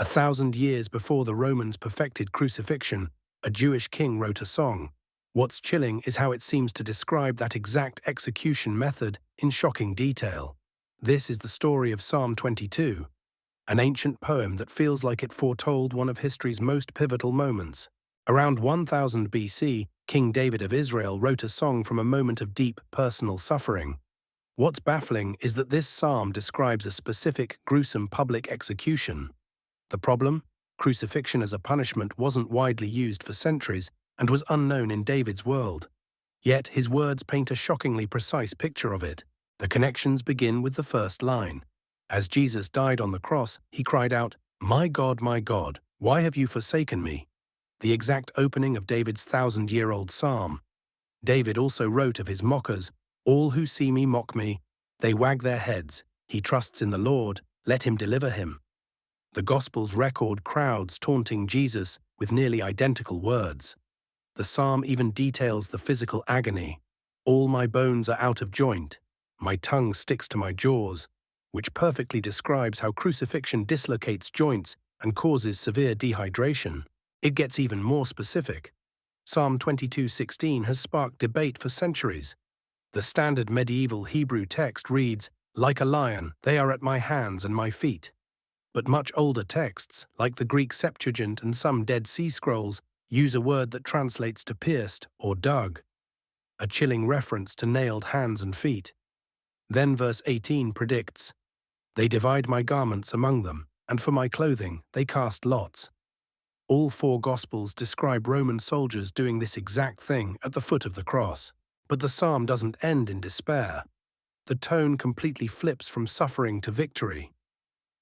1,000 years before the Romans perfected crucifixion, a Jewish king wrote a song. What's chilling is how it seems to describe that exact execution method in shocking detail. This is the story of Psalm 22, an ancient poem that feels like it foretold one of history's most pivotal moments. Around 1000 BC, King David of Israel wrote a song from a moment of deep personal suffering. What's baffling is that this psalm describes a specific, gruesome public execution. The problem? Crucifixion as a punishment wasn't widely used for centuries and was unknown in David's world. Yet his words paint a shockingly precise picture of it. The connections begin with the first line. As Jesus died on the cross, he cried out, my God, why have you forsaken me?" The exact opening of David's 1,000-year-old psalm. David also wrote of his mockers, all who see me mock me, they wag their heads, he trusts in the Lord, let him deliver him. The Gospels record crowds taunting Jesus with nearly identical words. The psalm even details the physical agony. All my bones are out of joint, my tongue sticks to my jaws, which perfectly describes how crucifixion dislocates joints and causes severe dehydration. It gets even more specific. Psalm 22:16 has sparked debate for centuries. The standard medieval Hebrew text reads, like a lion, they are at my hands and my feet. But much older texts, like the Greek Septuagint and some Dead Sea Scrolls, use a word that translates to pierced or dug, a chilling reference to nailed hands and feet. Then verse 18 predicts, they divide my garments among them, and for my clothing they cast lots. All four Gospels describe Roman soldiers doing this exact thing at the foot of the cross. But the psalm doesn't end in despair. The tone completely flips from suffering to victory.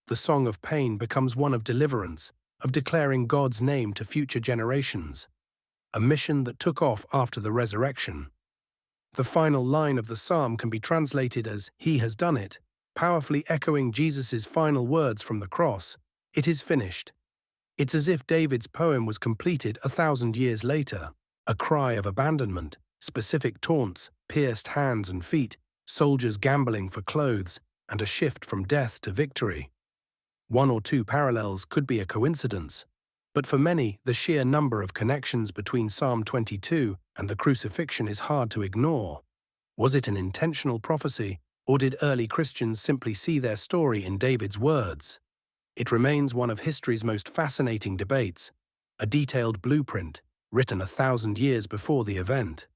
The song of pain becomes one of deliverance, of declaring God's name to future generations, a mission that took off after the resurrection. The final line of the psalm can be translated as, he has done it, powerfully echoing Jesus' final words from the cross, it is finished. It's as if David's poem was completed 1,000 years later, a cry of abandonment, specific taunts, pierced hands and feet, soldiers gambling for clothes, and a shift from death to victory. One or two parallels could be a coincidence, but for many, the sheer number of connections between Psalm 22 and the crucifixion is hard to ignore. Was it an intentional prophecy, or did early Christians simply see their story in David's words? It remains one of history's most fascinating debates, a detailed blueprint, written 1,000 years before the event.